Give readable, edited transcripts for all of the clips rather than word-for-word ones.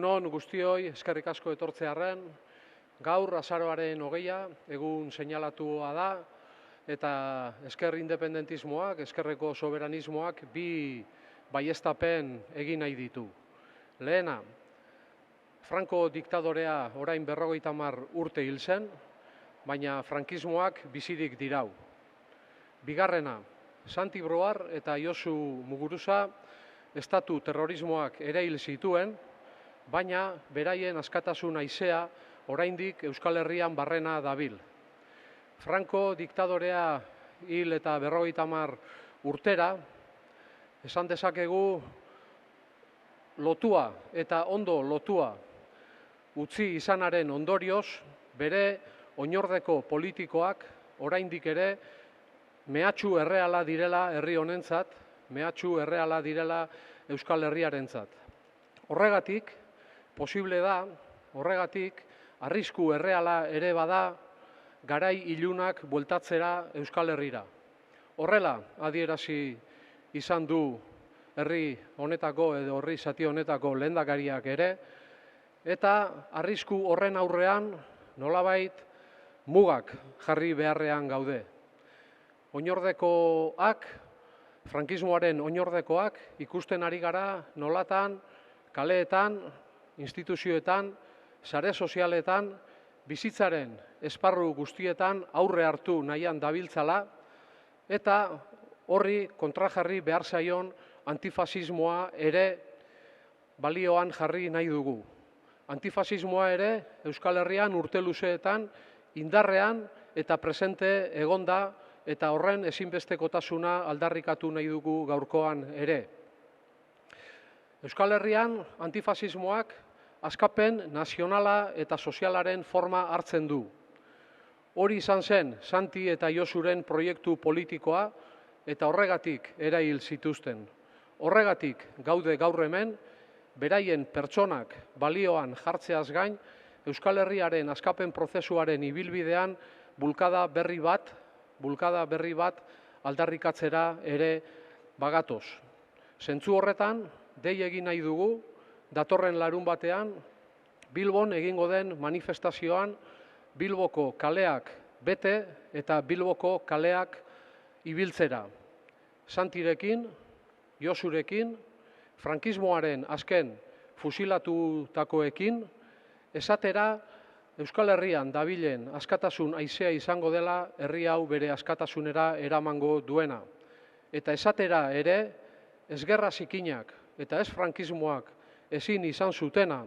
Egunon guztioi, eskerrik asko etortzearren, gaur azaroaren 20, egun seinalatua da, eta esker independentismoak, eskerreko soberanismoak bi baieztapen egin nahi ditu. Lehena, Franco diktadorea orain 50 urte hil zen, baina frankismoak bizirik dirau. Bigarrena, Santi Brouard eta Josu Muguruza estatu terrorismoak ere hil zituen, baina beraien askatasun haizea oraindik Euskal Herrian barrena dabil. Franco diktadorea hil eta 50 urtera, esan dezakegu lotua eta ondo lotua utzi izanaren ondorioz, bere oinordeko politikoak oraindik ere mehatxu erreala direla herri honentzat, mehatxu erreala direla Euskal Herriarentzat. Horregatik, posible da, horregatik, arrisku erreala ere bada garai ilunak bueltatzera Euskal Herrira. Horrela, adierazi izan du herri honetako edo herri zati honetako lehendakariak ere, eta arrisku horren aurrean nolabait mugak jarri beharrean gaude. Oinordekoak, frankismoaren oinordekoak ikusten ari gara nolatan, kaleetan, instituzioetan, sare sozialetan, bizitzaren esparru guztietan aurre hartu nahian dabiltzala, eta horri kontrajarri behar zaion antifasismoa ere balioan jarri nahi dugu. Antifasismoa ere Euskal Herrian urte luzeetan indarrean eta presente egonda eta horren ezinbestekotasuna aldarrikatu nahi dugu gaurkoan ere. Euskal Herrian antifasismoak askapen nazionala eta sozialaren forma hartzen du. Hori izan zen Santi eta Josuren proiektu politikoa eta horregatik erail zituzten. Horregatik gaude gaur hemen, beraien pertsonak balioan jartzeaz gain, Euskal Herriaren askapen prozesuaren ibilbidean bulkada berri bat aldarrikatzera ere bagatoz. Zentzu horretan, dei egin nahi dugu, datorren larunbatean, Bilbon egingo den manifestazioan, Bilboko kaleak bete eta Bilboko kaleak ibiltzera. Santirekin, Josurekin, frankismoaren azken fusilatutakoekin, esatera Euskal Herrian dabilen askatasun haizea izango dela herri hau bere askatasunera eramango duena. Eta esatera ere, ez gerra zikinak eta ez frankismoak ezin izan zutena,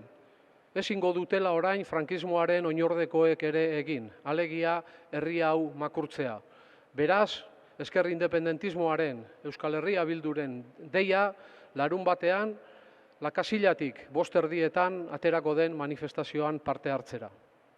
ezingo dutela orain frankismoaren oinordekoek ere egin, alegia herri hau makurtzea. Beraz, esker independentismoaren Euskal Herria Bilduren deia, larun batean, Lakasillatik 5:30 aterako den manifestazioan parte hartzera.